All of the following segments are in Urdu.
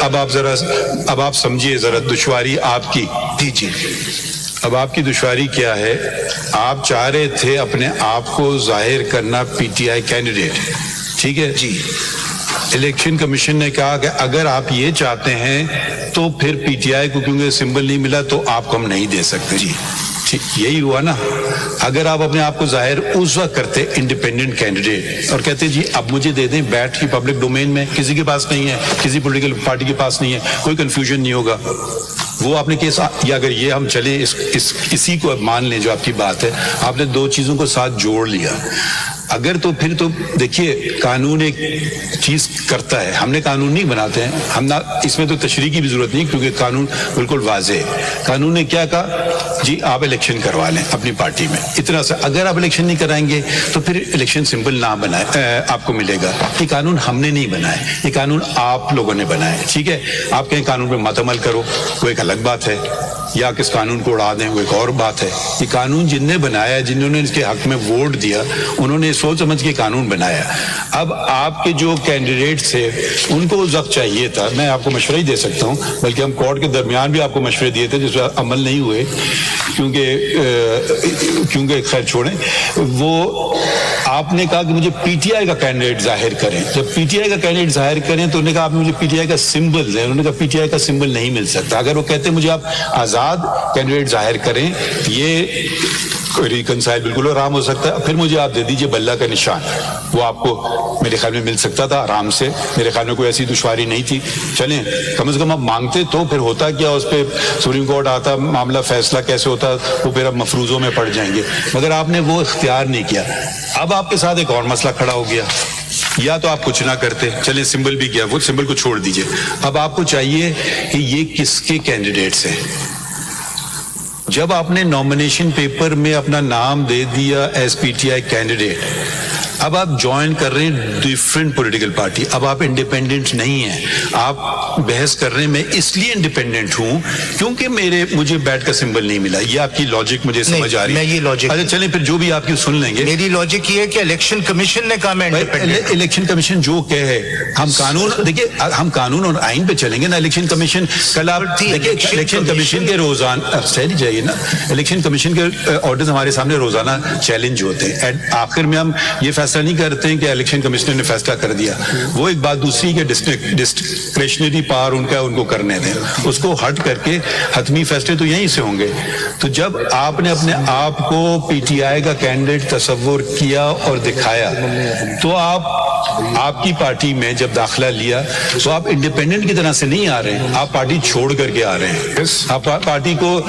اب آپ سمجھیے ذرا دشواری آپ کی. جی اب آپ کی دشواری کیا ہے؟ آپ چاہ رہے تھے اپنے آپ کو ظاہر کرنا پی ٹی آئی کینڈیڈیٹ, ٹھیک ہے جی. الیکشن کمیشن نے کہا کہ اگر آپ یہ چاہتے ہیں تو پھر پی ٹی آئی کو کیونکہ سمبل نہیں ملا تو آپ کو ہم نہیں دے سکتے. جی یہی ہوا نا. اگر آپ اپنے آپ کو ظاہر اس وقت کرتے انڈیپینڈنٹ کینڈیڈیٹ اور کہتے جی اب مجھے دے دیں, بیٹھ کی پبلک ڈومین میں, کسی کے پاس نہیں ہے, کسی پولیٹیکل پارٹی کے پاس نہیں ہے, کوئی کنفیوژن نہیں ہوگا, وہ آپ نے کیس, یا اگر یہ ہم چلے اسی کو مان لیں جو آپ کی بات ہے, آپ نے دو چیزوں کو ساتھ جوڑ لیا. اگر تو پھر تو دیکھیے قانون ایک چیز کرتا ہے, ہم نے قانون نہیں بناتے ہیں, ہم نہ اس میں تو تشریح کی بھی ضرورت نہیں کیونکہ قانون بالکل واضح ہے. قانون نے کیا کہا, جی آپ الیکشن کروا لیں اپنی پارٹی میں, اتنا سا. اگر آپ الیکشن نہیں کرائیں گے تو پھر الیکشن سمبل نہ بنائے آپ کو ملے گا. یہ قانون ہم نے نہیں بنائے, یہ قانون آپ لوگوں نے بنائے, ٹھیک ہے. آپ کہیں قانون پہ مت عمل کرو وہ ایک الگ بات ہے, یا کس قانون کو اڑا دیں وہ ایک اور بات ہے. یہ قانون جن نے بنایا, جنہوں نے اس کے حق میں ووٹ دیا, انہوں نے سوچ سمجھ کے قانون بنایا. اب آپ کے جو کینڈیڈیٹس تھے ان کو اس وقت چاہیے تھا, میں آپ کو مشورہ ہی دے سکتا ہوں, بلکہ ہم کورٹ کے درمیان بھی آپ کو مشورے دیے تھے جس پر عمل نہیں ہوئے کیونکہ خیر چھوڑیں. وہ آپ نے کہا کہ مجھے پی ٹی آئی کا کینڈیڈیٹ ظاہر کریں. جب پی ٹی آئی کا کینڈیڈیٹ ظاہر کریں تو انہوں نے کہا آپ مجھے پی ٹی آئی کا سمبل دیں. انہوں نے کہا پی ٹی آئی کا سمبل نہیں مل سکتا. اگر وہ کہتے ہیں مجھے آپ آزاد کینڈیڈیٹ ظاہر کریں, یہ ریکنسائل بالکل آرام ہو سکتا ہے. پھر مجھے آپ دے دیجئے بلہ کا نشان, وہ آپ کو میرے خیال میں مل سکتا تھا آرام سے. میرے خیال میں کوئی ایسی دشواری نہیں تھی. چلیں کم از کم آپ مانگتے تو پھر ہوتا کیا, اس پہ سپریم کورٹ آتا, معاملہ فیصلہ کیسے ہوتا, وہ پھر اب مفروضوں میں پڑ جائیں گے. مگر آپ نے وہ اختیار نہیں کیا. اب آپ کے ساتھ ایک اور مسئلہ کھڑا ہو گیا, یا تو آپ کچھ نہ کرتے, چلیں سمبل بھی کیا, وہ سمبل کو چھوڑ دیجئے. اب آپ کو چاہیے کہ یہ کس کے کینڈیڈیٹس ہیں. جب آپ نے نامینیشن پیپر میں اپنا نام دے دیا as P T I candidate, اب آپ جوائن کر رہے ہیں ڈیفرنٹ پولیٹیکل پارٹی. اب آپ انڈیپینڈنٹ نہیں ہیں. آپ بحث کر رہے ہیں میں اس لیے انڈیپینڈنٹ ہوں کیونکہ مجھے بیٹ کا سمبل نہیں ملا. یہ آپ کی لاجک مجھے سمجھ آ رہی ہے. یہ لاجک, اچھا چلیں پھر جو بھی آپ کی سن لیں گے. میری لاجک یہ ہے کہ الیکشن کمیشن نے کہا میں انڈیپینڈنٹ. الیکشن کمیشن جو کہے, ہم قانون دیکھیے, ہم قانون اور آئین پہ چلیں گے نا. الیکشن کمیشن کل آپ دیکھیے, الیکشن کمیشن کے روزانہ سہری جائیے نا, الیکشن کمیشن کے آرڈرز ہمارے سامنے روزانہ چیلنج ہوتے ہیں. آخر میں ہم یہ فیصلہ نہیں کرتے ہیں کہ الیکشن کمشنر نے فیصلہ کر دیا. وہ ایک بات دوسری کہ ڈسکریشنری پاور ان کا ان کو کرنے دیں, اس کو ہٹ کر کے حتمی فیصلے تو یہیں سے ہوں گے. تو جب آپ نے اپنے آپ کو پی ٹی آئی کا کینڈیڈیٹ تصور کیا اور دکھایا, تو آپ کی پارٹی میں جب داخلہ لیا تو آپ انڈیپینڈنٹ کی طرح سے نہیں آ رہے ہیں, آپ پارٹی چھوڑ کر کے آ رہے ہیں, آپ پارٹی کو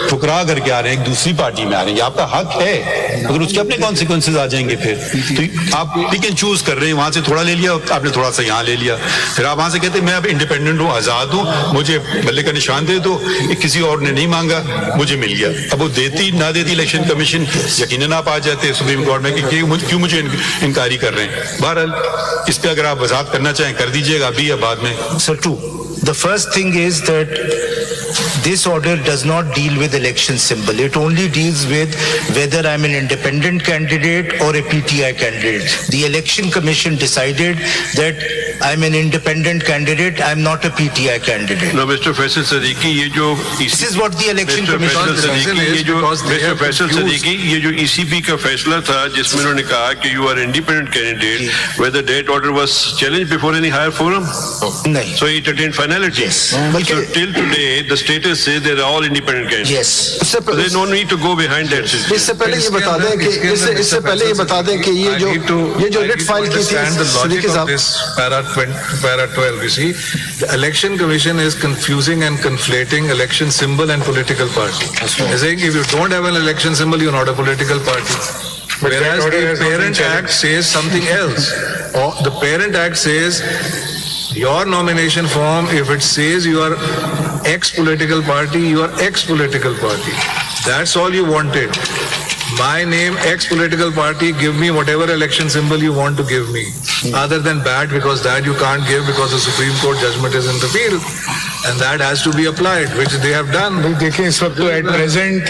ٹھکرا کر کے آ رہے ہیں, ایک دوسری پارٹی میں آ رہے ہیں. یہ آپ کا حق ہے, اگر اس کے اپنے کانسیکوینسز آ جائیں گے پھر تو آپ پک اینڈ چوز کر رہے ہیں. وہاں سے تھوڑا لے لیا, آپ نے تھوڑا سا یہاں لے لیا, پھر آپ وہاں سے کہتے ہیں میں اب انڈیپینڈنٹ ہوں, آزاد ہوں, مجھے بلے کا نشان دے دو, کسی اور نے نہیں مانگا, مجھے مل گیا. اب وہ دیتی نہ دیتی الیکشن کمیشن یقیناً آپ آ جاتے سپریم کورٹ میں کہ کیوں مجھے انکاری کر رہے ہیں. بہرحال اس پہ اگر آپ وضاحت کرنا چاہیں کر دیجئے گا ابھی یا بعد میں. Sir, two. The first thing is that this order does not deal with election symbol. It only deals with whether I'm an independent candidate or a PTI candidate. The election commission decided that I'm an independent candidate. I'm not a PTI candidate. No, Mr. Faisal Siddiqui, یہ جو This is what the election commission decided. Mr. Faisal Siddiqui, یہ جو ECB کا فیصلہ تھا جس میں انہوں نے کہا کہ you are independent candidate, whether that order was challenged before any higher forum? نہیں. So it attained finality. Yes. So till today, the status says they're all independent candidates. Yes. So there's no need to go behind that system. اس سے پہلے یہ بتا دیں کہ اس سے پہلے یہ بتا دیں کہ یہ جو ریٹ فائل کی تھی صدیقی صاحب, Para 12, you see, the election commission is confusing and conflating election symbol and political party. They're saying if you don't have an election symbol, you're not a political party. Whereas the Parent Act says something else. Or the Parent Act says your nomination form, if it says you are ex-political party, you are ex-political party. That's all you wanted. My name, ex-political party, give me whatever election symbol you want to give me. Other than BAT, because that you can't give because the Supreme Court judgment is in the field. And that has to be applied, which they have done. دیکھیں اس وقت تو at present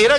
13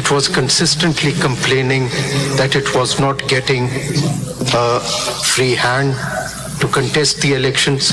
it was consistently complaining that it was not getting a free hand to contest the elections.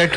let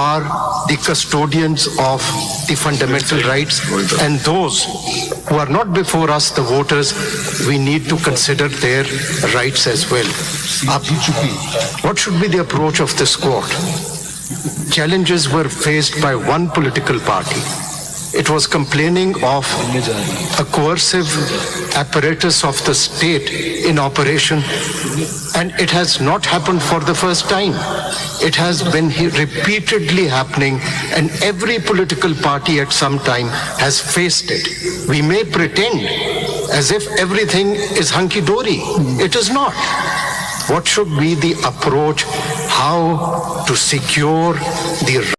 are the custodians of the fundamental rights, and those who are not before us, the voters, we need to consider their rights as well. What should be the approach of this court? Challenges were faced by one political party. It was complaining of a coercive apparatus of the state in operation, and it has not happened for the first time. It has been repeatedly happening, and every political party at some time has faced it. We may pretend as if everything is hunky-dory. It is not. What should be the approach? How to secure the